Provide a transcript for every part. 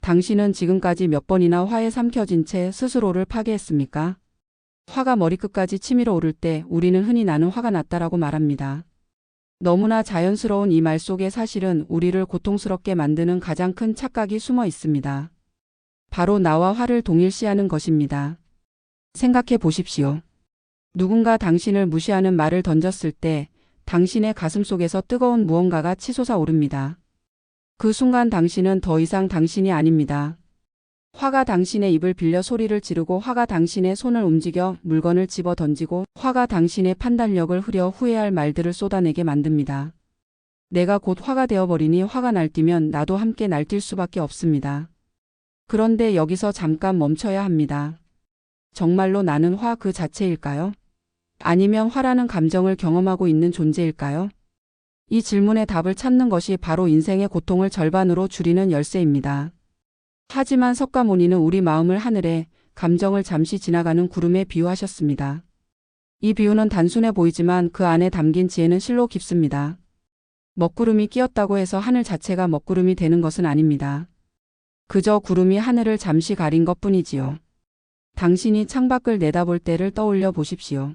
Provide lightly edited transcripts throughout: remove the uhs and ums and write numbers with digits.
당신은 지금까지 몇 번이나 화에 삼켜진 채 스스로를 파괴했습니까? 화가 머리끝까지 치밀어 오를 때 우리는 흔히 나는 화가 났다라고 말합니다. 너무나 자연스러운 이 말 속에 사실은 우리를 고통스럽게 만드는 가장 큰 착각이 숨어 있습니다. 바로 나와 화를 동일시하는 것입니다. 생각해 보십시오. 누군가 당신을 무시하는 말을 던졌을 때 당신의 가슴 속에서 뜨거운 무언가가 치솟아 오릅니다. 그 순간 당신은 더 이상 당신이 아닙니다. 화가 당신의 입을 빌려 소리를 지르고 화가 당신의 손을 움직여 물건을 집어 던지고 화가 당신의 판단력을 흐려 후회할 말들을 쏟아내게 만듭니다. 내가 곧 화가 되어버리니 화가 날뛰면 나도 함께 날뛸 수밖에 없습니다. 그런데 여기서 잠깐 멈춰야 합니다. 정말로 나는 화 그 자체일까요? 아니면 화라는 감정을 경험하고 있는 존재일까요? 이 질문의 답을 찾는 것이 바로 인생의 고통을 절반으로 줄이는 열쇠입니다. 하지만 석가모니는 우리 마음을 하늘에, 감정을 잠시 지나가는 구름에 비유하셨습니다. 이 비유는 단순해 보이지만 그 안에 담긴 지혜는 실로 깊습니다. 먹구름이 끼었다고 해서 하늘 자체가 먹구름이 되는 것은 아닙니다. 그저 구름이 하늘을 잠시 가린 것뿐이지요. 당신이 창밖을 내다볼 때를 떠올려 보십시오.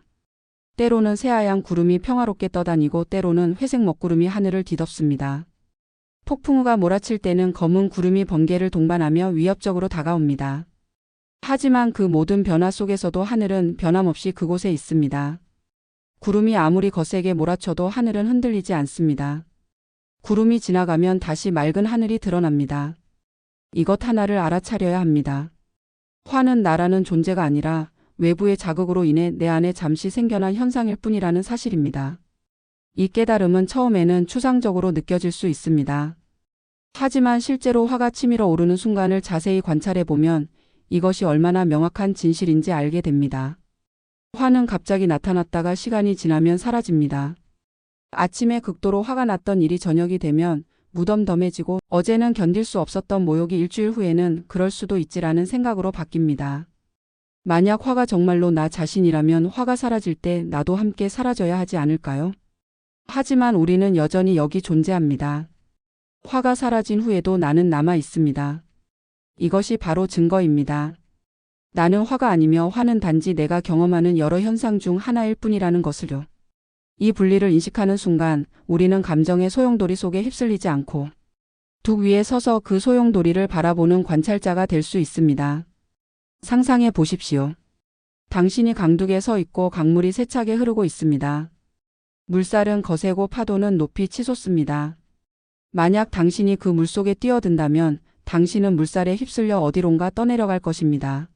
때로는 새하얀 구름이 평화롭게 떠다니고 때로는 회색 먹구름이 하늘을 뒤덮습니다. 폭풍우가 몰아칠 때는 검은 구름이 번개를 동반하며 위협적으로 다가옵니다. 하지만 그 모든 변화 속에서도 하늘은 변함없이 그곳에 있습니다. 구름이 아무리 거세게 몰아쳐도 하늘은 흔들리지 않습니다. 구름이 지나가면 다시 맑은 하늘이 드러납니다. 이것 하나를 알아차려야 합니다. 화는 나라는 존재가 아니라 외부의 자극으로 인해 내 안에 잠시 생겨난 현상일 뿐이라는 사실입니다. 이 깨달음은 처음에는 추상적으로 느껴질 수 있습니다. 하지만 실제로 화가 치밀어 오르는 순간을 자세히 관찰해 보면 이것이 얼마나 명확한 진실인지 알게 됩니다. 화는 갑자기 나타났다가 시간이 지나면 사라집니다. 아침에 극도로 화가 났던 일이 저녁이 되면 무덤덤해지고 어제는 견딜 수 없었던 모욕이 일주일 후에는 그럴 수도 있지라는 생각으로 바뀝니다. 만약 화가 정말로 나 자신이라면 화가 사라질 때 나도 함께 사라져야 하지 않을까요? 하지만 우리는 여전히 여기 존재합니다. 화가 사라진 후에도 나는 남아 있습니다. 이것이 바로 증거입니다. 나는 화가 아니며 화는 단지 내가 경험하는 여러 현상 중 하나일 뿐이라는 것을요. 이 분리를 인식하는 순간 우리는 감정의 소용돌이 속에 휩쓸리지 않고 둑 위에 서서 그 소용돌이를 바라보는 관찰자가 될 수 있습니다. 상상해 보십시오. 당신이 강둑에 서 있고 강물이 세차게 흐르고 있습니다. 물살은 거세고 파도는 높이 치솟습니다. 만약 당신이 그 물속에 뛰어든다면 당신은 물살에 휩쓸려 어디론가 떠내려갈 것입니다.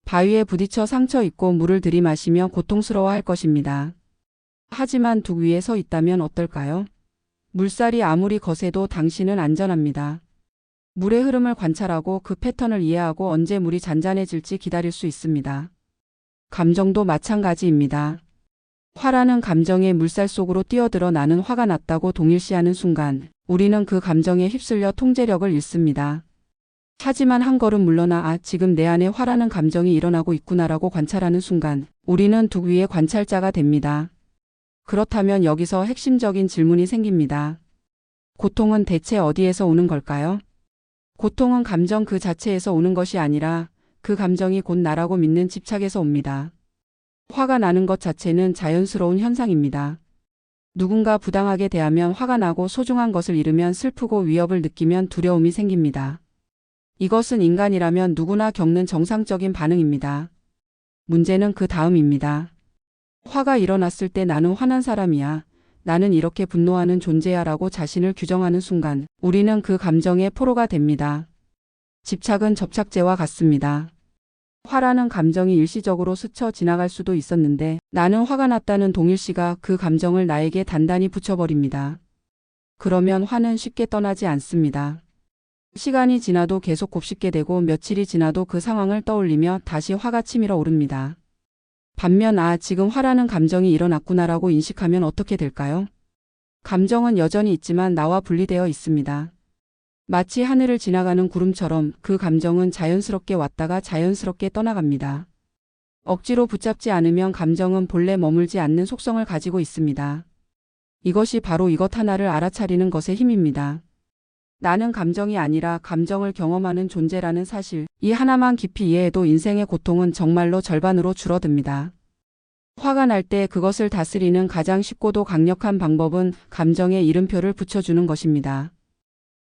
바위에 부딪혀 상처 입고 물을 들이마시며 고통스러워할 것입니다. 하지만 둑 위에 서 있다면 어떨까요? 물살이 아무리 거세도 당신은 안전합니다. 물의 흐름을 관찰하고 그 패턴을 이해하고 언제 물이 잔잔해질지 기다릴 수 있습니다. 감정도 마찬가지입니다. 화라는 감정의 물살 속으로 뛰어들어 나는 화가 났다고 동일시하는 순간 우리는 그 감정에 휩쓸려 통제력을 잃습니다. 하지만 한 걸음 물러나 지금 내 안에 화라는 감정이 일어나고 있구나라고 관찰하는 순간 우리는 둑 위의 관찰자가 됩니다. 그렇다면 여기서 핵심적인 질문이 생깁니다. 고통은 대체 어디에서 오는 걸까요? 고통은 감정 그 자체에서 오는 것이 아니라 그 감정이 곧 나라고 믿는 집착에서 옵니다. 화가 나는 것 자체는 자연스러운 현상입니다. 누군가 부당하게 대하면 화가 나고 소중한 것을 잃으면 슬프고 위협을 느끼면 두려움이 생깁니다. 이것은 인간이라면 누구나 겪는 정상적인 반응입니다. 문제는 그 다음입니다. 화가 일어났을 때 나는 화난 사람이야. 나는 이렇게 분노하는 존재야 라고 자신을 규정하는 순간 우리는 그 감정의 포로가 됩니다. 집착은 접착제와 같습니다. 화라는 감정이 일시적으로 스쳐 지나갈 수도 있었는데 나는 화가 났다는 동일시가 그 감정을 나에게 단단히 붙여버립니다. 그러면 화는 쉽게 떠나지 않습니다. 시간이 지나도 계속 곱씹게 되고 며칠이 지나도 그 상황을 떠올리며 다시 화가 치밀어 오릅니다. 반면 지금 화라는 감정이 일어났구나라고 인식하면 어떻게 될까요? 감정은 여전히 있지만 나와 분리되어 있습니다. 마치 하늘을 지나가는 구름처럼 그 감정은 자연스럽게 왔다가 자연스럽게 떠나갑니다. 억지로 붙잡지 않으면 감정은 본래 머물지 않는 속성을 가지고 있습니다. 이것이 바로 이것 하나를 알아차리는 것의 힘입니다. 나는 감정이 아니라 감정을 경험하는 존재라는 사실, 이 하나만 깊이 이해해도 인생의 고통은 정말로 절반으로 줄어듭니다. 화가 날 때 그것을 다스리는 가장 쉽고도 강력한 방법은 감정에 이름표를 붙여주는 것입니다.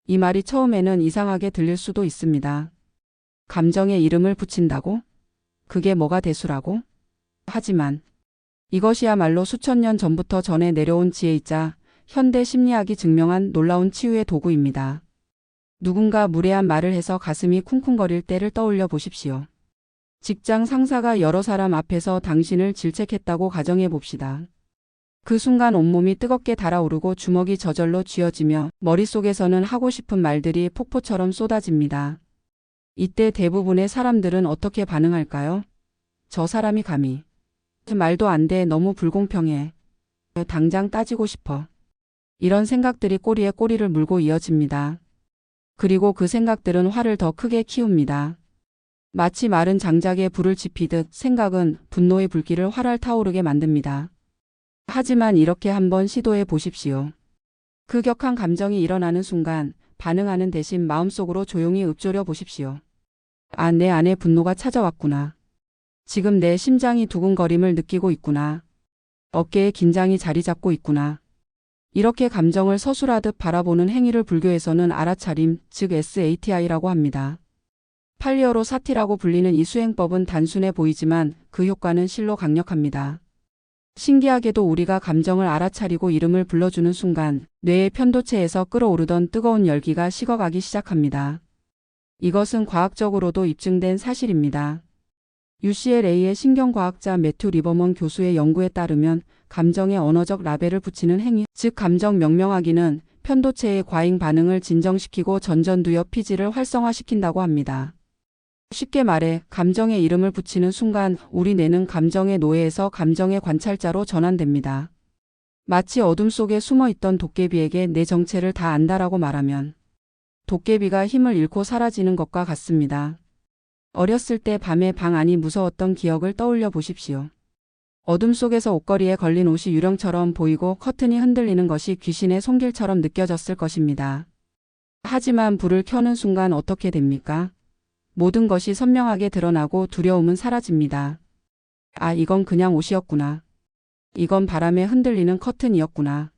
이 말이 처음에는 이상하게 들릴 수도 있습니다. 감정에 이름을 붙인다고? 그게 뭐가 대수라고? 하지만 이것이야말로 수천 년 전부터 전해 내려온 지혜이자 현대 심리학이 증명한 놀라운 치유의 도구입니다. 누군가 무례한 말을 해서 가슴이 쿵쿵거릴 때를 떠올려 보십시오. 직장 상사가 여러 사람 앞에서 당신을 질책했다고 가정해 봅시다. 그 순간 온몸이 뜨겁게 달아오르고 주먹이 저절로 쥐어지며 머릿속에서는 하고 싶은 말들이 폭포처럼 쏟아집니다. 이때 대부분의 사람들은 어떻게 반응할까요? 저 사람이 감히. 말도 안 돼, 너무 불공평해. 당장 따지고 싶어. 이런 생각들이 꼬리에 꼬리를 물고 이어집니다. 그리고 그 생각들은 화를 더 크게 키웁니다. 마치 마른 장작에 불을 지피듯 생각은 분노의 불길을 활활 타오르게 만듭니다. 하지만 이렇게 한번 시도해 보십시오. 그 격한 감정이 일어나는 순간 반응하는 대신 마음속으로 조용히 읊조려 보십시오. 아, 내 안에 분노가 찾아왔구나. 지금 내 심장이 두근거림을 느끼고 있구나. 어깨에 긴장이 자리 잡고 있구나. 이렇게 감정을 서술하듯 바라보는 행위를 불교에서는 알아차림, 즉 SATI라고 합니다. 팔리어로 사티라고 불리는 이 수행법은 단순해 보이지만 그 효과는 실로 강력합니다. 신기하게도 우리가 감정을 알아차리고 이름을 불러주는 순간 뇌의 편도체에서 끓어오르던 뜨거운 열기가 식어가기 시작합니다. 이것은 과학적으로도 입증된 사실입니다. UCLA의 신경과학자 매튜 리버먼 교수의 연구에 따르면 감정에 언어적 라벨을 붙이는 행위, 즉 감정 명명하기는 편도체의 과잉 반응을 진정시키고 전전두엽 피지를 활성화시킨다고 합니다. 쉽게 말해 감정에 이름을 붙이는 순간 우리 뇌는 감정의 노예에서 감정의 관찰자로 전환됩니다. 마치 어둠 속에 숨어있던 도깨비에게 내 정체를 다 안다라고 말하면 도깨비가 힘을 잃고 사라지는 것과 같습니다. 어렸을 때 밤에 방 안이 무서웠던 기억을 떠올려 보십시오. 어둠 속에서 옷걸이에 걸린 옷이 유령처럼 보이고 커튼이 흔들리는 것이 귀신의 손길처럼 느껴졌을 것입니다. 하지만 불을 켜는 순간 어떻게 됩니까? 모든 것이 선명하게 드러나고 두려움은 사라집니다. 아, 이건 그냥 옷이었구나. 이건 바람에 흔들리는 커튼이었구나.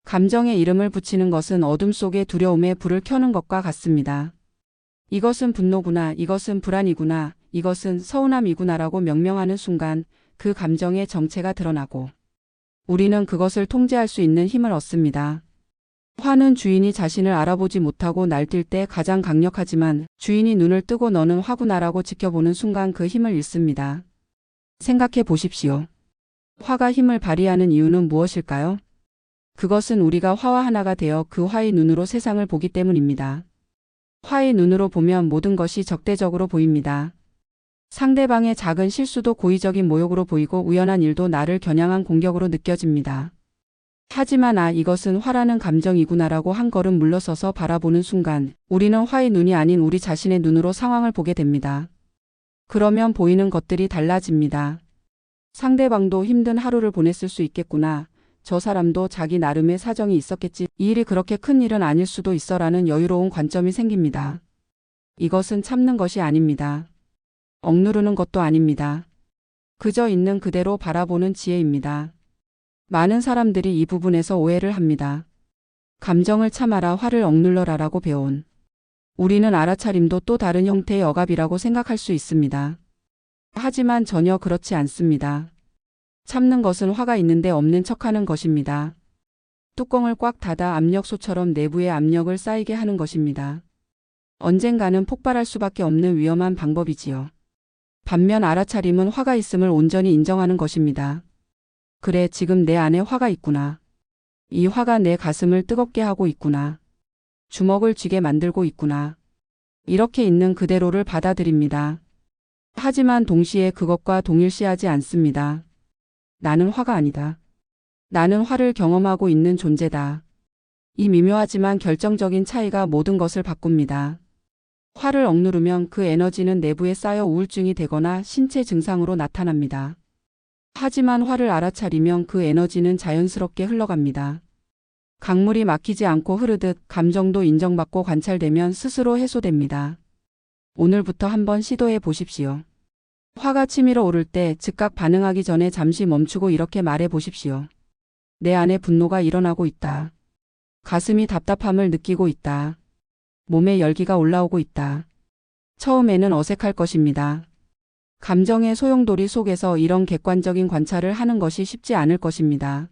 감정에 이름을 붙이는 것은 어둠 속의 두려움에 불을 켜는 것과 같습니다. 이것은 분노구나, 이것은 불안이구나, 이것은 서운함이구나라고 명명하는 순간 그 감정의 정체가 드러나고 우리는 그것을 통제할 수 있는 힘을 얻습니다. 화는 주인이 자신을 알아보지 못하고 날뛸 때 가장 강력하지만 주인이 눈을 뜨고 너는 화구나라고 지켜보는 순간 그 힘을 잃습니다. 생각해 보십시오. 화가 힘을 발휘하는 이유는 무엇일까요? 그것은 우리가 화와 하나가 되어 그 화의 눈으로 세상을 보기 때문입니다. 화의 눈으로 보면 모든 것이 적대적으로 보입니다. 상대방의 작은 실수도 고의적인 모욕으로 보이고 우연한 일도 나를 겨냥한 공격으로 느껴집니다. 하지만 이것은 화라는 감정이구나라고 한 걸음 물러서서 바라보는 순간 우리는 화의 눈이 아닌 우리 자신의 눈으로 상황을 보게 됩니다. 그러면 보이는 것들이 달라집니다. 상대방도 힘든 하루를 보냈을 수 있겠구나. 저 사람도 자기 나름의 사정이 있었겠지. 이 일이 그렇게 큰 일은 아닐 수도 있어라는 여유로운 관점이 생깁니다. 이것은 참는 것이 아닙니다. 억누르는 것도 아닙니다. 그저 있는 그대로 바라보는 지혜입니다. 많은 사람들이 이 부분에서 오해를 합니다. 감정을 참아라, 화를 억눌러라라고 배운. 우리는 알아차림도 또 다른 형태의 억압이라고 생각할 수 있습니다. 하지만 전혀 그렇지 않습니다. 참는 것은 화가 있는데 없는 척하는 것입니다. 뚜껑을 꽉 닫아 압력소처럼 내부에 압력을 쌓이게 하는 것입니다. 언젠가는 폭발할 수밖에 없는 위험한 방법이지요. 반면 알아차림은 화가 있음을 온전히 인정하는 것입니다. 그래, 지금 내 안에 화가 있구나. 이 화가 내 가슴을 뜨겁게 하고 있구나. 주먹을 쥐게 만들고 있구나. 이렇게 있는 그대로를 받아들입니다. 하지만 동시에 그것과 동일시하지 않습니다. 나는 화가 아니다. 나는 화를 경험하고 있는 존재다. 이 미묘하지만 결정적인 차이가 모든 것을 바꿉니다. 화를 억누르면 그 에너지는 내부에 쌓여 우울증이 되거나 신체 증상으로 나타납니다. 하지만 화를 알아차리면 그 에너지는 자연스럽게 흘러갑니다. 강물이 막히지 않고 흐르듯 감정도 인정받고 관찰되면 스스로 해소됩니다. 오늘부터 한번 시도해 보십시오. 화가 치밀어 오를 때 즉각 반응하기 전에 잠시 멈추고 이렇게 말해 보십시오. 내 안에 분노가 일어나고 있다. 가슴이 답답함을 느끼고 있다. 몸에 열기가 올라오고 있다. 처음에는 어색할 것입니다. 감정의 소용돌이 속에서 이런 객관적인 관찰을 하는 것이 쉽지 않을 것입니다.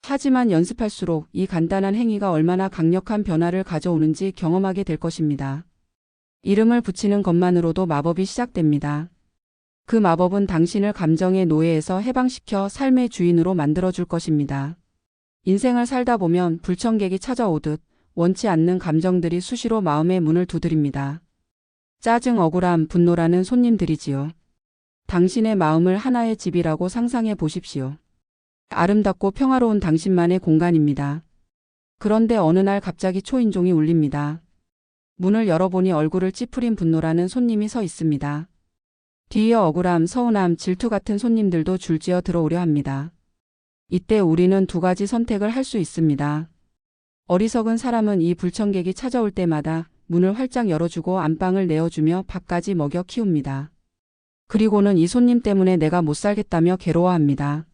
하지만 연습할수록 이 간단한 행위가 얼마나 강력한 변화를 가져오는지 경험하게 될 것입니다. 이름을 붙이는 것만으로도 마법이 시작됩니다. 그 마법은 당신을 감정의 노예에서 해방시켜 삶의 주인으로 만들어줄 것입니다. 인생을 살다 보면 불청객이 찾아오듯 원치 않는 감정들이 수시로 마음의 문을 두드립니다. 짜증, 억울함, 분노라는 손님들이지요. 당신의 마음을 하나의 집이라고 상상해 보십시오. 아름답고 평화로운 당신만의 공간입니다. 그런데 어느 날 갑자기 초인종이 울립니다. 문을 열어보니 얼굴을 찌푸린 분노라는 손님이 서 있습니다. 뒤이어 억울함, 서운함, 질투 같은 손님들도 줄지어 들어오려 합니다. 이때 우리는 두 가지 선택을 할 수 있습니다. 어리석은 사람은 이 불청객이 찾아올 때마다 문을 활짝 열어주고 안방을 내어주며 밥까지 먹여 키웁니다. 그리고는 이 손님 때문에 내가 못 살겠다며 괴로워합니다.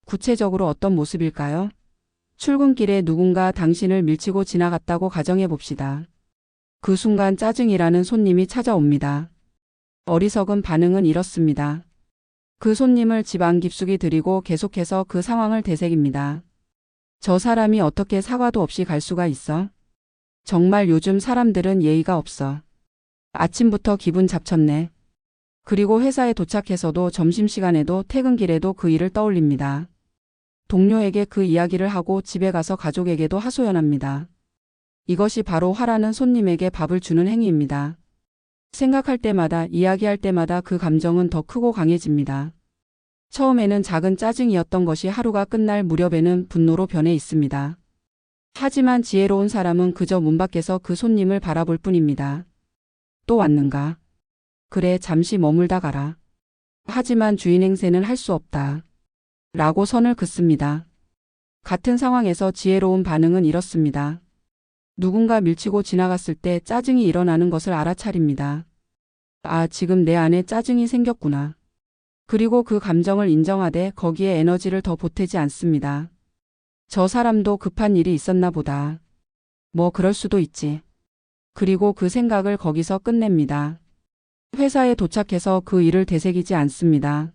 구체적으로 어떤 모습일까요? 출근길에 누군가 당신을 밀치고 지나갔다고 가정해 봅시다. 그 순간 짜증이라는 손님이 찾아옵니다. 어리석은 반응은 이렇습니다. 그 손님을 집 안 깊숙이 들이고 계속해서 그 상황을 되새깁니다. 저 사람이 어떻게 사과도 없이 갈 수가 있어? 정말 요즘 사람들은 예의가 없어. 아침부터 기분 잡쳤네. 그리고 회사에 도착해서도 점심시간에도 퇴근길에도 그 일을 떠올립니다. 동료에게 그 이야기를 하고 집에 가서 가족에게도 하소연합니다. 이것이 바로 화라는 손님에게 밥을 주는 행위입니다. 생각할 때마다, 이야기할 때마다 그 감정은 더 크고 강해집니다. 처음에는 작은 짜증이었던 것이 하루가 끝날 무렵에는 분노로 변해 있습니다. 하지만 지혜로운 사람은 그저 문 밖에서 그 손님을 바라볼 뿐입니다. 또 왔는가? 그래, 잠시 머물다 가라. 하지만 주인 행세는 할 수 없다. 라고 선을 긋습니다. 같은 상황에서 지혜로운 반응은 이렇습니다. 누군가 밀치고 지나갔을 때 짜증이 일어나는 것을 알아차립니다. 아, 지금 내 안에 짜증이 생겼구나. 그리고 그 감정을 인정하되 거기에 에너지를 더 보태지 않습니다. 저 사람도 급한 일이 있었나 보다. 뭐 그럴 수도 있지. 그리고 그 생각을 거기서 끝냅니다. 회사에 도착해서 그 일을 되새기지 않습니다.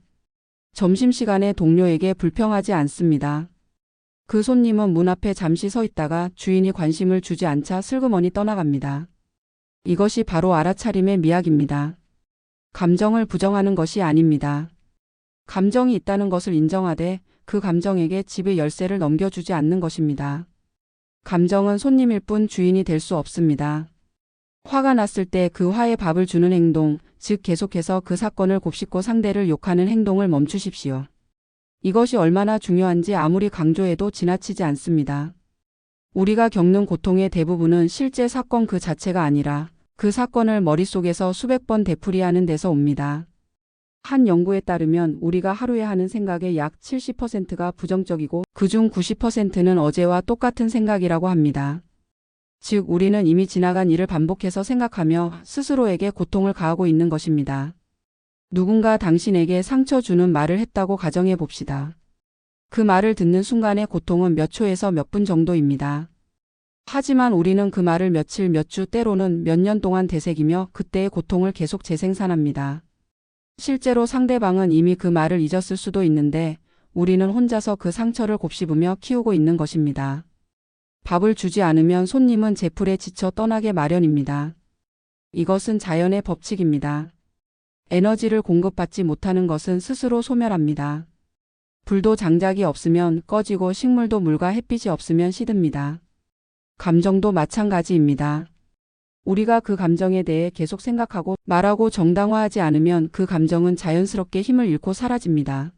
점심시간에 동료에게 불평하지 않습니다. 그 손님은 문 앞에 잠시 서 있다가 주인이 관심을 주지 않자 슬그머니 떠나갑니다. 이것이 바로 알아차림의 미학입니다. 감정을 부정하는 것이 아닙니다. 감정이 있다는 것을 인정하되 그 감정에게 집의 열쇠를 넘겨주지 않는 것입니다. 감정은 손님일 뿐 주인이 될 수 없습니다. 화가 났을 때 그 화에 밥을 주는 행동, 즉 계속해서 그 사건을 곱씹고 상대를 욕하는 행동을 멈추십시오. 이것이 얼마나 중요한지 아무리 강조해도 지나치지 않습니다. 우리가 겪는 고통의 대부분은 실제 사건 그 자체가 아니라 그 사건을 머릿속에서 수백 번 되풀이하는 데서 옵니다. 한 연구에 따르면 우리가 하루에 하는 생각의 약 70%가 부정적이고 그중 90%는 어제와 똑같은 생각이라고 합니다. 즉 우리는 이미 지나간 일을 반복해서 생각하며 스스로에게 고통을 가하고 있는 것입니다. 누군가 당신에게 상처 주는 말을 했다고 가정해 봅시다. 그 말을 듣는 순간의 고통은 몇 초에서 몇 분 정도입니다. 하지만 우리는 그 말을 며칠, 몇 주, 때로는 몇 년 동안 되새기며 그때의 고통을 계속 재생산합니다. 실제로 상대방은 이미 그 말을 잊었을 수도 있는데 우리는 혼자서 그 상처를 곱씹으며 키우고 있는 것입니다. 밥을 주지 않으면 손님은 제풀에 지쳐 떠나게 마련입니다. 이것은 자연의 법칙입니다. 에너지를 공급받지 못하는 것은 스스로 소멸합니다. 불도 장작이 없으면 꺼지고 식물도 물과 햇빛이 없으면 시듭니다. 감정도 마찬가지입니다. 우리가 그 감정에 대해 계속 생각하고 말하고 정당화하지 않으면 그 감정은 자연스럽게 힘을 잃고 사라집니다.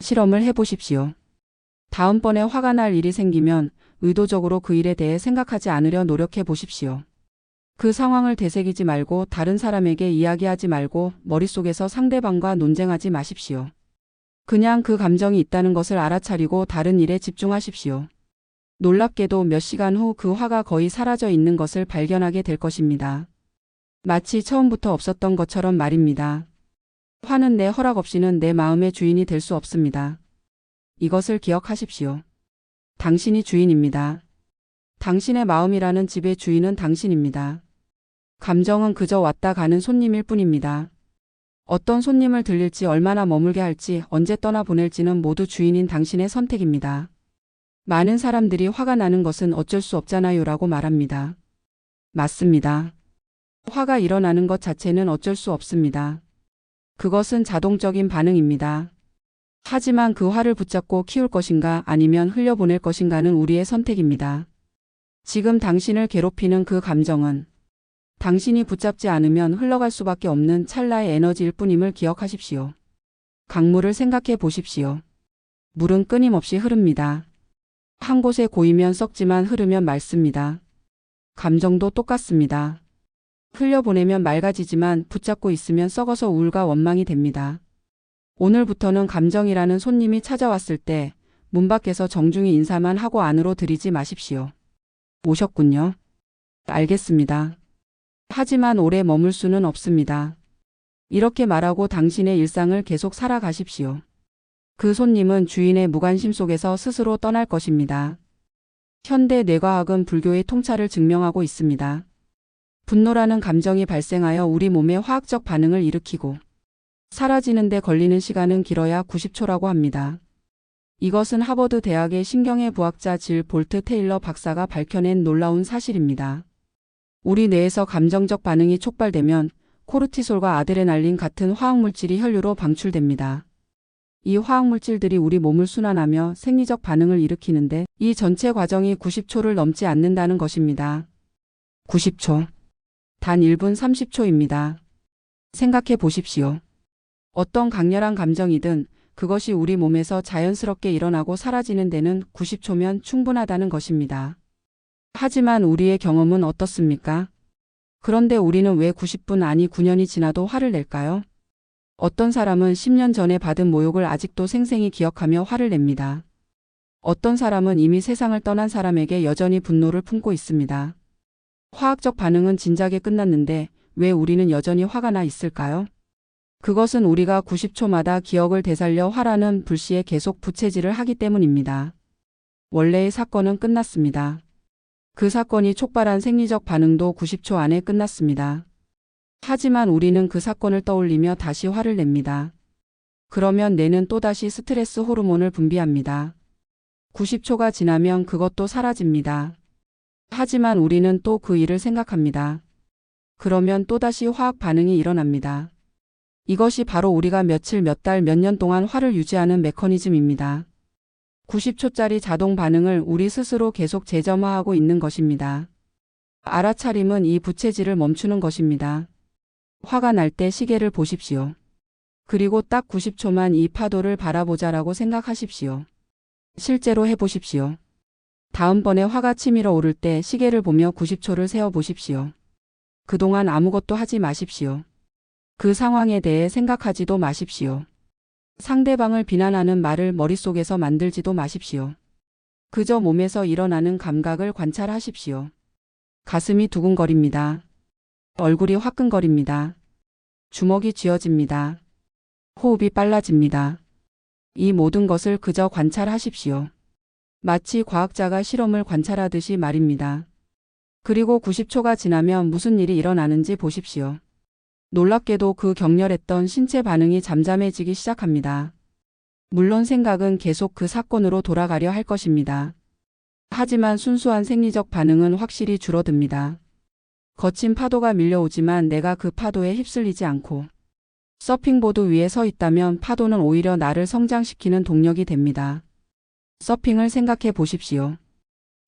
실험을 해보십시오. 다음번에 화가 날 일이 생기면 의도적으로 그 일에 대해 생각하지 않으려 노력해 보십시오. 그 상황을 되새기지 말고 다른 사람에게 이야기하지 말고 머릿속에서 상대방과 논쟁하지 마십시오. 그냥 그 감정이 있다는 것을 알아차리고 다른 일에 집중하십시오. 놀랍게도 몇 시간 후 그 화가 거의 사라져 있는 것을 발견하게 될 것입니다. 마치 처음부터 없었던 것처럼 말입니다. 화는 내 허락 없이는 내 마음의 주인이 될 수 없습니다. 이것을 기억하십시오. 당신이 주인입니다. 당신의 마음이라는 집의 주인은 당신입니다. 감정은 그저 왔다 가는 손님일 뿐입니다. 어떤 손님을 들릴지, 얼마나 머물게 할지, 언제 떠나보낼지는 모두 주인인 당신의 선택입니다. 많은 사람들이 화가 나는 것은 어쩔 수 없잖아요 라고 말합니다. 맞습니다. 화가 일어나는 것 자체는 어쩔 수 없습니다. 그것은 자동적인 반응입니다. 하지만 그 화를 붙잡고 키울 것인가 아니면 흘려보낼 것인가는 우리의 선택입니다. 지금 당신을 괴롭히는 그 감정은 당신이 붙잡지 않으면 흘러갈 수밖에 없는 찰나의 에너지일 뿐임을 기억하십시오. 강물을 생각해 보십시오. 물은 끊임없이 흐릅니다. 한 곳에 고이면 썩지만 흐르면 맑습니다. 감정도 똑같습니다. 흘려보내면 맑아지지만 붙잡고 있으면 썩어서 우울과 원망이 됩니다. 오늘부터는 감정이라는 손님이 찾아왔을 때 문 밖에서 정중히 인사만 하고 안으로 들이지 마십시오. 오셨군요. 알겠습니다. 하지만 오래 머물 수는 없습니다. 이렇게 말하고 당신의 일상을 계속 살아가십시오. 그 손님은 주인의 무관심 속에서 스스로 떠날 것입니다. 현대 뇌과학은 불교의 통찰을 증명하고 있습니다. 분노라는 감정이 발생하여 우리 몸에 화학적 반응을 일으키고 사라지는 데 걸리는 시간은 길어야 90초라고 합니다. 이것은 하버드 대학의 신경의 부학자 질 볼트 테일러 박사가 밝혀낸 놀라운 사실입니다. 우리 뇌에서 감정적 반응이 촉발되면 코르티솔과 아드레날린 같은 화학물질이 혈류로 방출됩니다. 이 화학물질들이 우리 몸을 순환하며 생리적 반응을 일으키는데 이 전체 과정이 90초를 넘지 않는다는 것입니다. 90초. 단 1분 30초입니다. 생각해 보십시오. 어떤 강렬한 감정이든 그것이 우리 몸에서 자연스럽게 일어나고 사라지는 데는 90초면 충분하다는 것입니다. 하지만 우리의 경험은 어떻습니까? 그런데 우리는 왜 90분 아니 9년이 지나도 화를 낼까요? 어떤 사람은 10년 전에 받은 모욕을 아직도 생생히 기억하며 화를 냅니다. 어떤 사람은 이미 세상을 떠난 사람에게 여전히 분노를 품고 있습니다. 화학적 반응은 진작에 끝났는데 왜 우리는 여전히 화가 나 있을까요? 그것은 우리가 90초마다 기억을 되살려 화라는 불씨에 계속 부채질을 하기 때문입니다. 원래의 사건은 끝났습니다. 그 사건이 촉발한 생리적 반응도 90초 안에 끝났습니다. 하지만 우리는 그 사건을 떠올리며 다시 화를 냅니다. 그러면 뇌는 또다시 스트레스 호르몬을 분비합니다. 90초가 지나면 그것도 사라집니다. 하지만 우리는 또 그 일을 생각합니다. 그러면 또다시 화학 반응이 일어납니다. 이것이 바로 우리가 며칠, 몇 달, 몇 년 동안 화를 유지하는 메커니즘입니다. 90초짜리 자동 반응을 우리 스스로 계속 재점화하고 있는 것입니다. 알아차림은 이 부채질을 멈추는 것입니다. 화가 날 때 시계를 보십시오. 그리고 딱 90초만 이 파도를 바라보자라고 생각하십시오. 실제로 해보십시오. 다음번에 화가 치밀어 오를 때 시계를 보며 90초를 세어보십시오. 그동안 아무것도 하지 마십시오. 그 상황에 대해 생각하지도 마십시오. 상대방을 비난하는 말을 머릿속에서 만들지도 마십시오. 그저 몸에서 일어나는 감각을 관찰하십시오. 가슴이 두근거립니다. 얼굴이 화끈거립니다. 주먹이 쥐어집니다. 호흡이 빨라집니다. 이 모든 것을 그저 관찰하십시오. 마치 과학자가 실험을 관찰하듯이 말입니다. 그리고 90초가 지나면 무슨 일이 일어나는지 보십시오. 놀랍게도 그 격렬했던 신체 반응이 잠잠해지기 시작합니다. 물론 생각은 계속 그 사건으로 돌아가려 할 것입니다. 하지만 순수한 생리적 반응은 확실히 줄어듭니다. 거친 파도가 밀려오지만 내가 그 파도에 휩쓸리지 않고 서핑보드 위에 서 있다면 파도는 오히려 나를 성장시키는 동력이 됩니다. 서핑을 생각해 보십시오.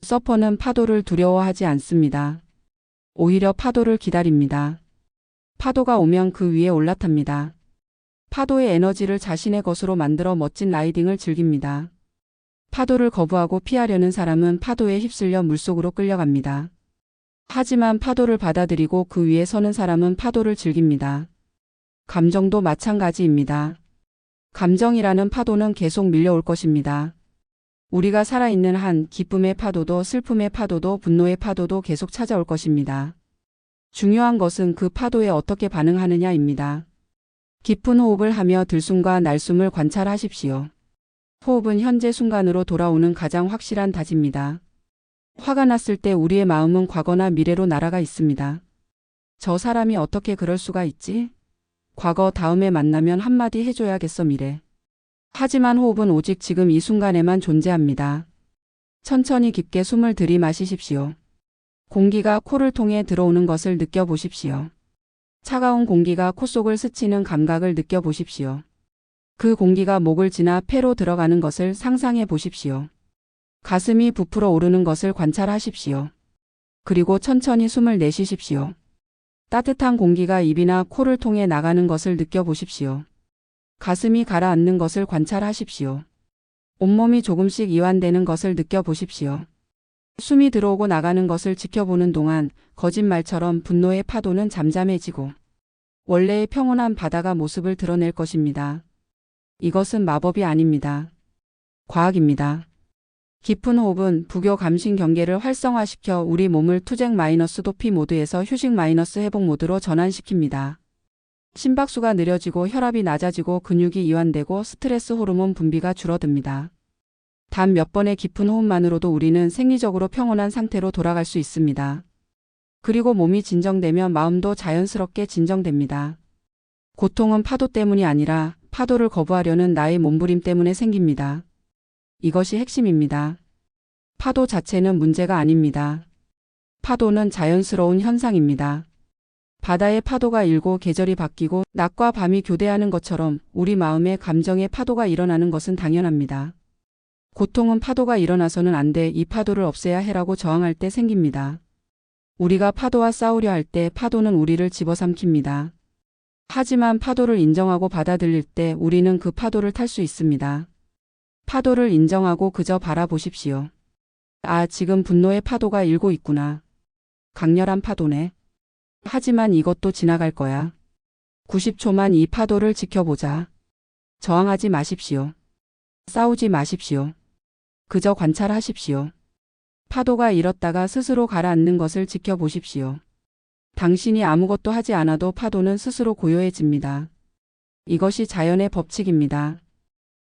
서퍼는 파도를 두려워하지 않습니다. 오히려 파도를 기다립니다. 파도가 오면 그 위에 올라탑니다. 파도의 에너지를 자신의 것으로 만들어 멋진 라이딩을 즐깁니다. 파도를 거부하고 피하려는 사람은 파도에 휩쓸려 물속으로 끌려갑니다. 하지만 파도를 받아들이고 그 위에 서는 사람은 파도를 즐깁니다. 감정도 마찬가지입니다. 감정이라는 파도는 계속 밀려올 것입니다. 우리가 살아있는 한 기쁨의 파도도 슬픔의 파도도 분노의 파도도 계속 찾아올 것입니다. 중요한 것은 그 파도에 어떻게 반응하느냐입니다. 깊은 호흡을 하며 들숨과 날숨을 관찰하십시오. 호흡은 현재 순간으로 돌아오는 가장 확실한 다지입니다. 화가 났을 때 우리의 마음은 과거나 미래로 날아가 있습니다. 저 사람이 어떻게 그럴 수가 있지? 과거 다음에 만나면 한마디 해줘야겠어 미래. 하지만 호흡은 오직 지금 이 순간에만 존재합니다. 천천히 깊게 숨을 들이마시십시오. 공기가 코를 통해 들어오는 것을 느껴보십시오. 차가운 공기가 코 속을 스치는 감각을 느껴보십시오. 그 공기가 목을 지나 폐로 들어가는 것을 상상해 보십시오. 가슴이 부풀어 오르는 것을 관찰하십시오. 그리고 천천히 숨을 내쉬십시오. 따뜻한 공기가 입이나 코를 통해 나가는 것을 느껴보십시오. 가슴이 가라앉는 것을 관찰하십시오. 온몸이 조금씩 이완되는 것을 느껴보십시오. 숨이 들어오고 나가는 것을 지켜보는 동안 거짓말처럼 분노의 파도는 잠잠해지고 원래의 평온한 바다가 모습을 드러낼 것입니다. 이것은 마법이 아닙니다. 과학입니다. 깊은 호흡은 부교 감신 경계를 활성화시켜 우리 몸을 투쟁 마이너스 도피 모드에서 휴식 마이너스 회복 모드로 전환시킵니다. 심박수가 느려지고 혈압이 낮아지고 근육이 이완되고 스트레스 호르몬 분비가 줄어듭니다. 단 몇 번의 깊은 호흡만으로도 우리는 생리적으로 평온한 상태로 돌아갈 수 있습니다. 그리고 몸이 진정되면 마음도 자연스럽게 진정됩니다. 고통은 파도 때문이 아니라 파도를 거부하려는 나의 몸부림 때문에 생깁니다. 이것이 핵심입니다. 파도 자체는 문제가 아닙니다. 파도는 자연스러운 현상입니다. 바다의 파도가 일고 계절이 바뀌고 낮과 밤이 교대하는 것처럼 우리 마음의 감정의 파도가 일어나는 것은 당연합니다. 고통은 파도가 일어나서는 안 돼 이 파도를 없애야 해라고 저항할 때 생깁니다. 우리가 파도와 싸우려 할 때 파도는 우리를 집어삼킵니다. 하지만 파도를 인정하고 받아들일 때 우리는 그 파도를 탈 수 있습니다. 파도를 인정하고 그저 바라보십시오. 아, 지금 분노의 파도가 일고 있구나. 강렬한 파도네. 하지만 이것도 지나갈 거야. 90초만 이 파도를 지켜보자. 저항하지 마십시오. 싸우지 마십시오. 그저 관찰하십시오. 파도가 일었다가 스스로 가라앉는 것을 지켜보십시오. 당신이 아무것도 하지 않아도 파도는 스스로 고요해집니다. 이것이 자연의 법칙입니다.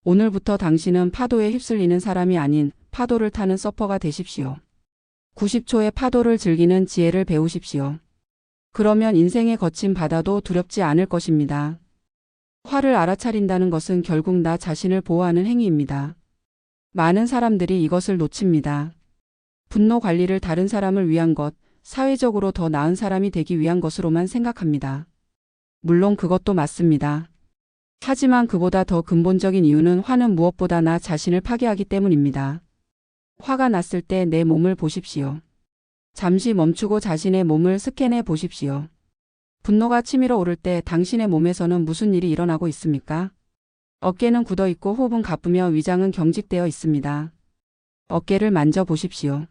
오늘부터 당신은 파도에 휩쓸리는 사람이 아닌 파도를 타는 서퍼가 되십시오. 90초의 파도를 즐기는 지혜를 배우십시오. 그러면 인생의 거친 바다도 두렵지 않을 것입니다. 화를 알아차린다는 것은 결국 나 자신을 보호하는 행위입니다. 많은 사람들이 이것을 놓칩니다. 분노 관리를 다른 사람을 위한 것, 사회적으로 더 나은 사람이 되기 위한 것으로만 생각합니다. 물론 그것도 맞습니다. 하지만 그보다 더 근본적인 이유는 화는 무엇보다 나 자신을 파괴하기 때문입니다. 화가 났을 때 내 몸을 보십시오. 잠시 멈추고 자신의 몸을 스캔해 보십시오. 분노가 치밀어 오를 때 당신의 몸에서는 무슨 일이 일어나고 있습니까? 어깨는 굳어 있고 호흡은 가쁘며 위장은 경직되어 있습니다. 어깨를 만져보십시오.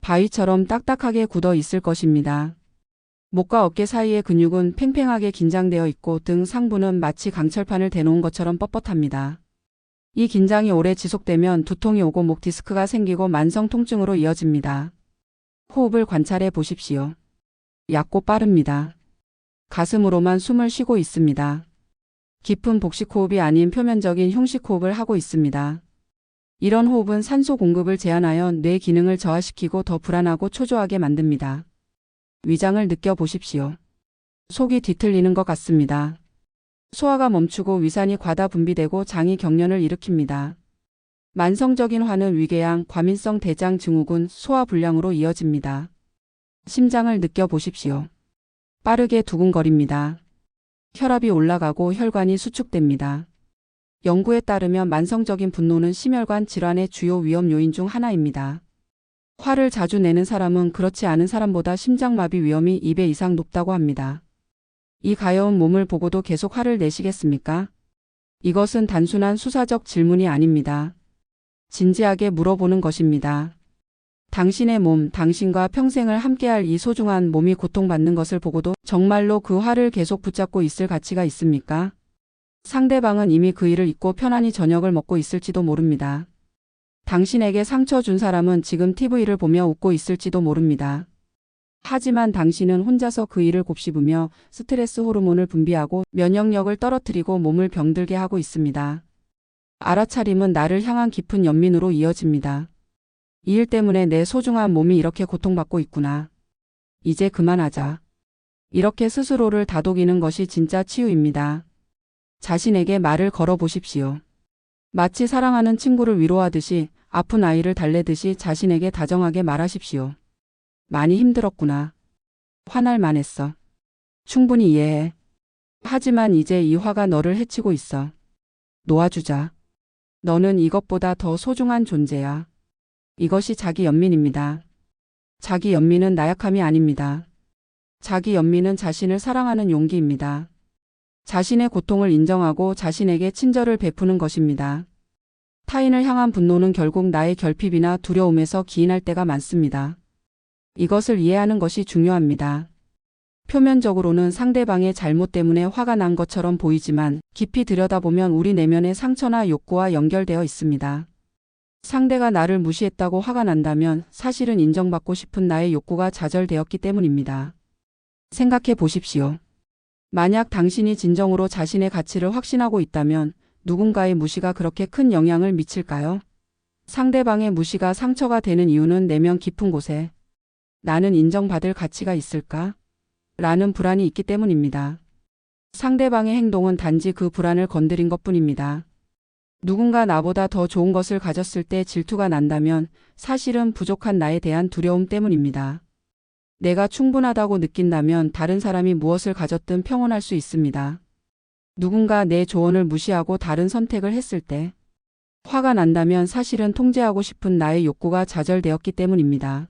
바위처럼 딱딱하게 굳어 있을 것입니다. 목과 어깨 사이의 근육은 팽팽하게 긴장되어 있고 등 상부는 마치 강철판을 대놓은 것처럼 뻣뻣합니다. 이 긴장이 오래 지속되면 두통이 오고 목 디스크가 생기고 만성 통증으로 이어집니다. 호흡을 관찰해 보십시오. 얕고 빠릅니다. 가슴으로만 숨을 쉬고 있습니다. 깊은 복식 호흡이 아닌 표면적인 흉식 호흡을 하고 있습니다. 이런 호흡은 산소 공급을 제한하여 뇌 기능을 저하시키고 더 불안하고 초조하게 만듭니다. 위장을 느껴보십시오. 속이 뒤틀리는 것 같습니다. 소화가 멈추고 위산이 과다 분비되고 장이 경련을 일으킵니다. 만성적인 화는 위궤양, 과민성 대장 증후군, 소화불량으로 이어집니다. 심장을 느껴보십시오. 빠르게 두근거립니다. 혈압이 올라가고 혈관이 수축됩니다. 연구에 따르면 만성적인 분노는 심혈관 질환의 주요 위험 요인 중 하나입니다. 화를 자주 내는 사람은 그렇지 않은 사람보다 심장마비 위험이 2배 이상 높다고 합니다. 이 가여운 몸을 보고도 계속 화를 내시겠습니까? 이것은 단순한 수사적 질문이 아닙니다. 진지하게 물어보는 것입니다. 당신의 몸, 당신과 평생을 함께할 이 소중한 몸이 고통받는 것을 보고도 정말로 그 화를 계속 붙잡고 있을 가치가 있습니까? 상대방은 이미 그 일을 잊고 편안히 저녁을 먹고 있을지도 모릅니다. 당신에게 상처 준 사람은 지금 TV를 보며 웃고 있을지도 모릅니다. 하지만 당신은 혼자서 그 일을 곱씹으며 스트레스 호르몬을 분비하고 면역력을 떨어뜨리고 몸을 병들게 하고 있습니다. 알아차림은 나를 향한 깊은 연민으로 이어집니다. 이 일 때문에 내 소중한 몸이 이렇게 고통받고 있구나. 이제 그만하자. 이렇게 스스로를 다독이는 것이 진짜 치유입니다. 자신에게 말을 걸어보십시오. 마치 사랑하는 친구를 위로하듯이 아픈 아이를 달래듯이 자신에게 다정하게 말하십시오. 많이 힘들었구나. 화날 만했어. 충분히 이해해. 하지만 이제 이 화가 너를 해치고 있어. 놓아주자. 너는 이것보다 더 소중한 존재야. 이것이 자기 연민입니다. 자기 연민은 나약함이 아닙니다. 자기 연민은 자신을 사랑하는 용기입니다. 자신의 고통을 인정하고 자신에게 친절을 베푸는 것입니다. 타인을 향한 분노는 결국 나의 결핍이나 두려움에서 기인할 때가 많습니다. 이것을 이해하는 것이 중요합니다. 표면적으로는 상대방의 잘못 때문에 화가 난 것처럼 보이지만 깊이 들여다보면 우리 내면의 상처나 욕구와 연결되어 있습니다. 상대가 나를 무시했다고 화가 난다면 사실은 인정받고 싶은 나의 욕구가 좌절되었기 때문입니다. 생각해 보십시오. 만약 당신이 진정으로 자신의 가치를 확신하고 있다면 누군가의 무시가 그렇게 큰 영향을 미칠까요? 상대방의 무시가 상처가 되는 이유는 내면 깊은 곳에 나는 인정받을 가치가 있을까? 라는 불안이 있기 때문입니다. 상대방의 행동은 단지 그 불안을 건드린 것뿐입니다. 누군가 나보다 더 좋은 것을 가졌을 때 질투가 난다면 사실은 부족한 나에 대한 두려움 때문입니다. 내가 충분하다고 느낀다면 다른 사람이 무엇을 가졌든 평온할 수 있습니다. 누군가 내 조언을 무시하고 다른 선택을 했을 때 화가 난다면 사실은 통제하고 싶은 나의 욕구가 좌절되었기 때문입니다.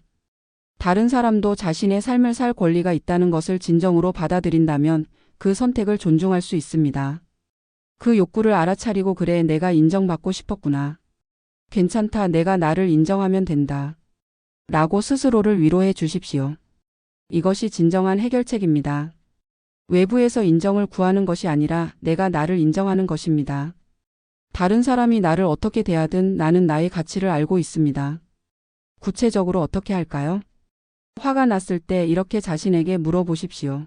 다른 사람도 자신의 삶을 살 권리가 있다는 것을 진정으로 받아들인다면 그 선택을 존중할 수 있습니다. 그 욕구를 알아차리고 그래 내가 인정받고 싶었구나. 괜찮다 내가 나를 인정하면 된다. 라고 스스로를 위로해 주십시오. 이것이 진정한 해결책입니다. 외부에서 인정을 구하는 것이 아니라 내가 나를 인정하는 것입니다. 다른 사람이 나를 어떻게 대하든 나는 나의 가치를 알고 있습니다. 구체적으로 어떻게 할까요? 화가 났을 때 이렇게 자신에게 물어보십시오.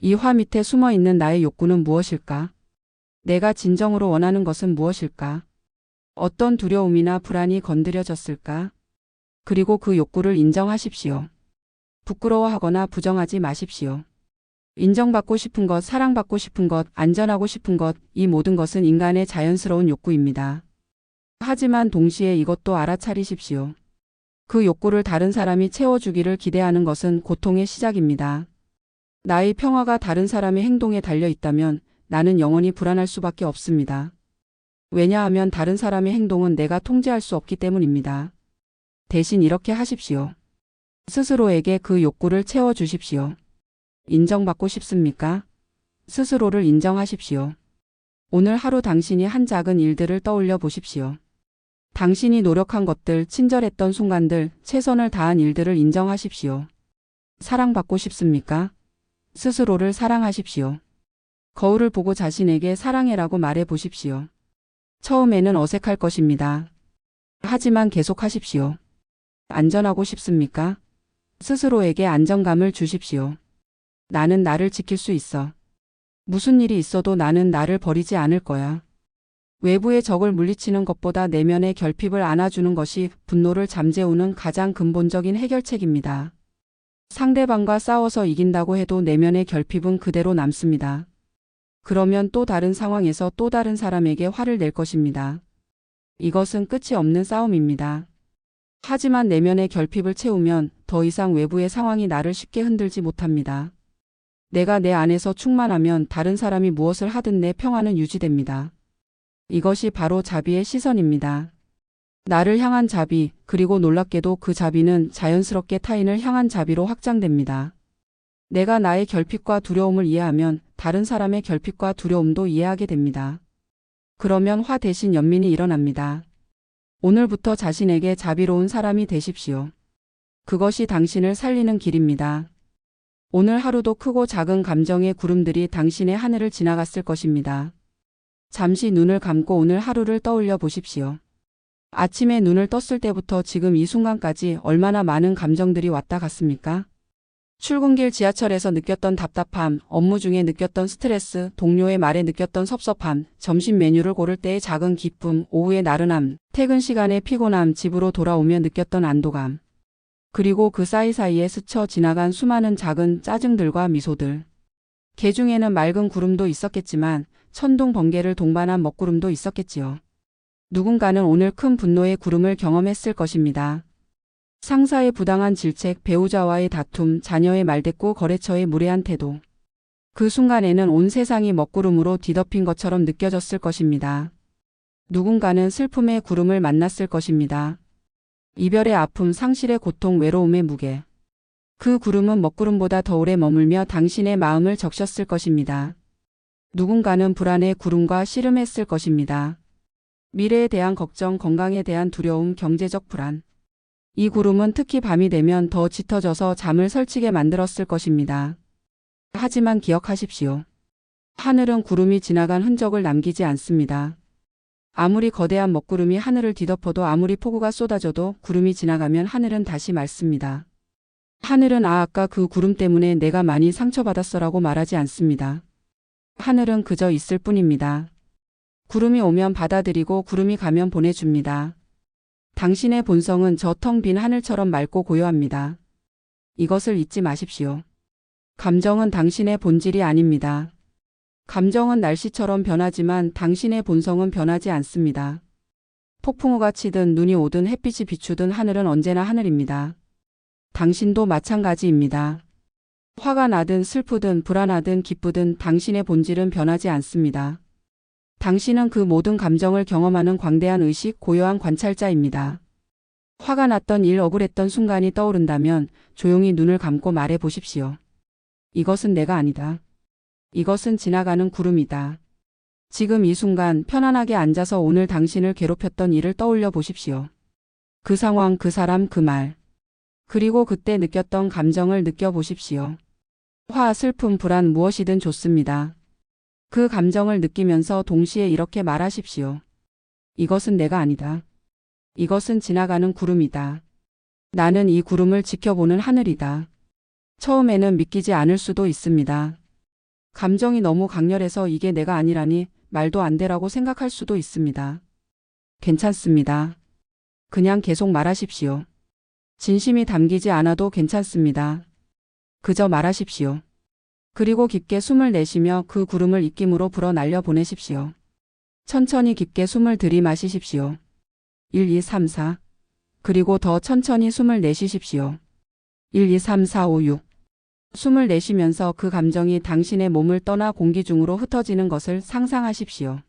이 화 밑에 숨어 있는 나의 욕구는 무엇일까? 내가 진정으로 원하는 것은 무엇일까? 어떤 두려움이나 불안이 건드려졌을까? 그리고 그 욕구를 인정하십시오. 부끄러워하거나 부정하지 마십시오. 인정받고 싶은 것, 사랑받고 싶은 것, 안전하고 싶은 것, 이 모든 것은 인간의 자연스러운 욕구입니다. 하지만 동시에 이것도 알아차리십시오. 그 욕구를 다른 사람이 채워주기를 기대하는 것은 고통의 시작입니다. 나의 평화가 다른 사람의 행동에 달려 있다면 나는 영원히 불안할 수밖에 없습니다. 왜냐하면 다른 사람의 행동은 내가 통제할 수 없기 때문입니다. 대신 이렇게 하십시오. 스스로에게 그 욕구를 채워주십시오. 인정받고 싶습니까? 스스로를 인정하십시오. 오늘 하루 당신이 한 작은 일들을 떠올려 보십시오. 당신이 노력한 것들, 친절했던 순간들, 최선을 다한 일들을 인정하십시오. 사랑받고 싶습니까? 스스로를 사랑하십시오. 거울을 보고 자신에게 사랑해라고 말해 보십시오. 처음에는 어색할 것입니다. 하지만 계속하십시오. 안전하고 싶습니까? 스스로에게 안정감을 주십시오. 나는 나를 지킬 수 있어. 무슨 일이 있어도 나는 나를 버리지 않을 거야. 외부의 적을 물리치는 것보다 내면의 결핍을 안아주는 것이 분노를 잠재우는 가장 근본적인 해결책입니다. 상대방과 싸워서 이긴다고 해도 내면의 결핍은 그대로 남습니다. 그러면 또 다른 상황에서 또 다른 사람에게 화를 낼 것입니다. 이것은 끝이 없는 싸움입니다. 하지만 내면의 결핍을 채우면 더 이상 외부의 상황이 나를 쉽게 흔들지 못합니다. 내가 내 안에서 충만하면 다른 사람이 무엇을 하든 내 평화는 유지됩니다. 이것이 바로 자비의 시선입니다. 나를 향한 자비, 그리고 놀랍게도 그 자비는 자연스럽게 타인을 향한 자비로 확장됩니다. 내가 나의 결핍과 두려움을 이해하면 다른 사람의 결핍과 두려움도 이해하게 됩니다. 그러면 화 대신 연민이 일어납니다. 오늘부터 자신에게 자비로운 사람이 되십시오. 그것이 당신을 살리는 길입니다. 오늘 하루도 크고 작은 감정의 구름들이 당신의 하늘을 지나갔을 것입니다. 잠시 눈을 감고 오늘 하루를 떠올려 보십시오. 아침에 눈을 떴을 때부터 지금 이 순간까지 얼마나 많은 감정들이 왔다 갔습니까? 출근길 지하철에서 느꼈던 답답함, 업무 중에 느꼈던 스트레스, 동료의 말에 느꼈던 섭섭함, 점심 메뉴를 고를 때의 작은 기쁨, 오후의 나른함, 퇴근 시간의 피곤함, 집으로 돌아오며 느꼈던 안도감. 그리고 그 사이사이에 스쳐 지나간 수많은 작은 짜증들과 미소들. 개 중에는 맑은 구름도 있었겠지만 천둥 번개를 동반한 먹구름도 있었겠지요. 누군가는 오늘 큰 분노의 구름을 경험했을 것입니다. 상사의 부당한 질책, 배우자와의 다툼, 자녀의 말대꾸, 거래처의 무례한 태도. 그 순간에는 온 세상이 먹구름으로 뒤덮인 것처럼 느껴졌을 것입니다. 누군가는 슬픔의 구름을 만났을 것입니다. 이별의 아픔, 상실의 고통, 외로움의 무게. 그 구름은 먹구름보다 더 오래 머물며 당신의 마음을 적셨을 것입니다. 누군가는 불안의 구름과 씨름했을 것입니다. 미래에 대한 걱정, 건강에 대한 두려움, 경제적 불안. 이 구름은 특히 밤이 되면 더 짙어져서 잠을 설치게 만들었을 것입니다. 하지만 기억하십시오. 하늘은 구름이 지나간 흔적을 남기지 않습니다. 아무리 거대한 먹구름이 하늘을 뒤덮어도 아무리 폭우가 쏟아져도 구름이 지나가면 하늘은 다시 맑습니다. 하늘은 아까 그 구름 때문에 내가 많이 상처받았어라고 말하지 않습니다. 하늘은 그저 있을 뿐입니다. 구름이 오면 받아들이고 구름이 가면 보내줍니다. 당신의 본성은 저 텅 빈 하늘처럼 맑고 고요합니다. 이것을 잊지 마십시오. 감정은 당신의 본질이 아닙니다. 감정은 날씨처럼 변하지만 당신의 본성은 변하지 않습니다. 폭풍우가 치든 눈이 오든 햇빛이 비추든 하늘은 언제나 하늘입니다. 당신도 마찬가지입니다. 화가 나든 슬프든 불안하든 기쁘든 당신의 본질은 변하지 않습니다. 당신은 그 모든 감정을 경험하는 광대한 의식, 고요한 관찰자입니다. 화가 났던 일, 억울했던 순간이 떠오른다면 조용히 눈을 감고 말해 보십시오. 이것은 내가 아니다. 이것은 지나가는 구름이다. 지금 이 순간 편안하게 앉아서 오늘 당신을 괴롭혔던 일을 떠올려 보십시오. 그 상황, 그 사람, 그 말. 그리고 그때 느꼈던 감정을 느껴보십시오. 화, 슬픔, 불안 무엇이든 좋습니다. 그 감정을 느끼면서 동시에 이렇게 말하십시오. 이것은 내가 아니다. 이것은 지나가는 구름이다. 나는 이 구름을 지켜보는 하늘이다. 처음에는 믿기지 않을 수도 있습니다. 감정이 너무 강렬해서 이게 내가 아니라니 말도 안 되라고 생각할 수도 있습니다. 괜찮습니다. 그냥 계속 말하십시오. 진심이 담기지 않아도 괜찮습니다. 그저 말하십시오. 그리고 깊게 숨을 내쉬며 그 구름을 입김으로 불어 날려 보내십시오. 천천히 깊게 숨을 들이마시십시오. 1, 2, 3, 4. 그리고 더 천천히 숨을 내쉬십시오. 1, 2, 3, 4, 5, 6. 숨을 내쉬면서 그 감정이 당신의 몸을 떠나 공기 중으로 흩어지는 것을 상상하십시오.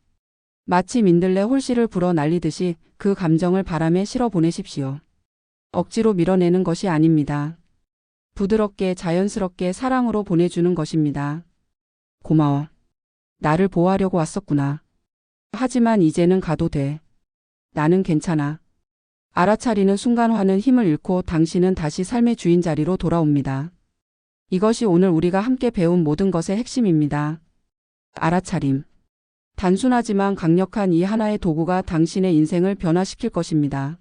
마치 민들레 홀씨를 불어 날리듯이 그 감정을 바람에 실어 보내십시오. 억지로 밀어내는 것이 아닙니다. 부드럽게 자연스럽게 사랑으로 보내주는 것입니다. 고마워. 나를 보호하려고 왔었구나. 하지만 이제는 가도 돼. 나는 괜찮아. 알아차리는 순간 화는 힘을 잃고 당신은 다시 삶의 주인 자리로 돌아옵니다. 이것이 오늘 우리가 함께 배운 모든 것의 핵심입니다. 알아차림. 단순하지만 강력한 이 하나의 도구가 당신의 인생을 변화시킬 것입니다.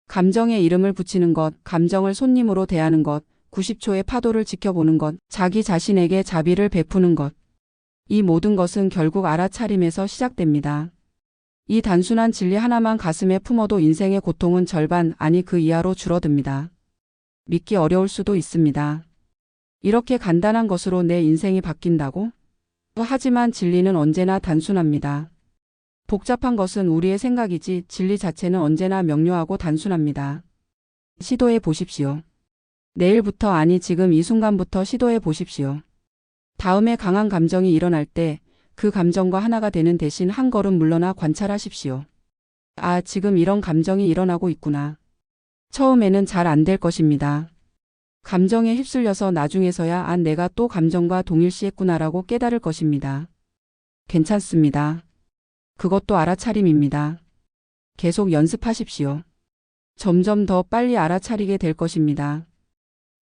감정에 이름을 붙이는 것, 감정을 손님으로 대하는 것, 90초의 파도를 지켜보는 것, 자기 자신에게 자비를 베푸는 것. 이 모든 것은 결국 알아차림에서 시작됩니다. 이 단순한 진리 하나만 가슴에 품어도 인생의 고통은 절반, 아니 그 이하로 줄어듭니다. 믿기 어려울 수도 있습니다. 이렇게 간단한 것으로 내 인생이 바뀐다고? 하지만 진리는 언제나 단순합니다. 복잡한 것은 우리의 생각이지 진리 자체는 언제나 명료하고 단순합니다. 시도해 보십시오. 내일부터, 아니 지금 이 순간부터 시도해 보십시오. 다음에 강한 감정이 일어날 때 그 감정과 하나가 되는 대신 한 걸음 물러나 관찰하십시오. 아, 지금 이런 감정이 일어나고 있구나. 처음에는 잘 안 될 것입니다. 감정에 휩쓸려서 나중에서야 아, 내가 또 감정과 동일시했구나라고 깨달을 것입니다. 괜찮습니다. 그것도 알아차림입니다. 계속 연습하십시오. 점점 더 빨리 알아차리게 될 것입니다.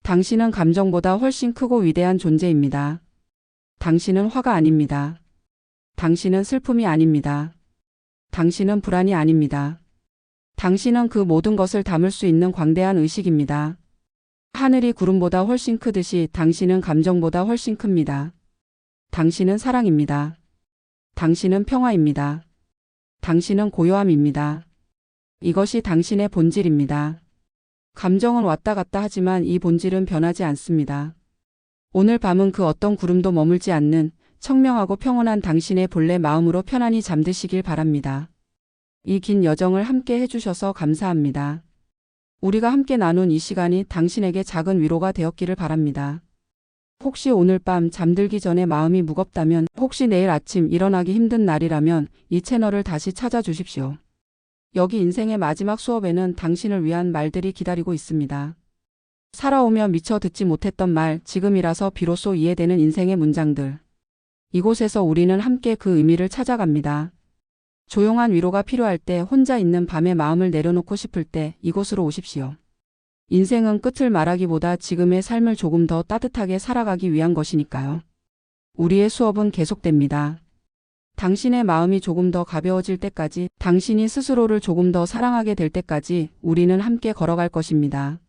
당신은 감정보다 훨씬 크고 위대한 존재입니다. 당신은 화가 아닙니다. 당신은 슬픔이 아닙니다. 당신은 불안이 아닙니다. 당신은 그 모든 것을 담을 수 있는 광대한 의식입니다. 하늘이 구름보다 훨씬 크듯이 당신은 감정보다 훨씬 큽니다. 당신은 사랑입니다. 당신은 평화입니다. 당신은 고요함입니다. 이것이 당신의 본질입니다. 감정은 왔다 갔다 하지만 이 본질은 변하지 않습니다. 오늘 밤은 그 어떤 구름도 머물지 않는 청명하고 평온한 당신의 본래 마음으로 편안히 잠드시길 바랍니다. 이 긴 여정을 함께 해주셔서 감사합니다. 우리가 함께 나눈 이 시간이 당신에게 작은 위로가 되었기를 바랍니다. 혹시 오늘 밤 잠들기 전에 마음이 무겁다면, 혹시 내일 아침 일어나기 힘든 날이라면 이 채널을 다시 찾아주십시오. 여기 인생의 마지막 수업에는 당신을 위한 말들이 기다리고 있습니다. 살아오며 미처 듣지 못했던 말, 지금이라서 비로소 이해되는 인생의 문장들. 이곳에서 우리는 함께 그 의미를 찾아갑니다. 조용한 위로가 필요할 때, 혼자 있는 밤에 마음을 내려놓고 싶을 때 이곳으로 오십시오. 인생은 끝을 말하기보다 지금의 삶을 조금 더 따뜻하게 살아가기 위한 것이니까요. 우리의 수업은 계속됩니다. 당신의 마음이 조금 더 가벼워질 때까지, 당신이 스스로를 조금 더 사랑하게 될 때까지 우리는 함께 걸어갈 것입니다.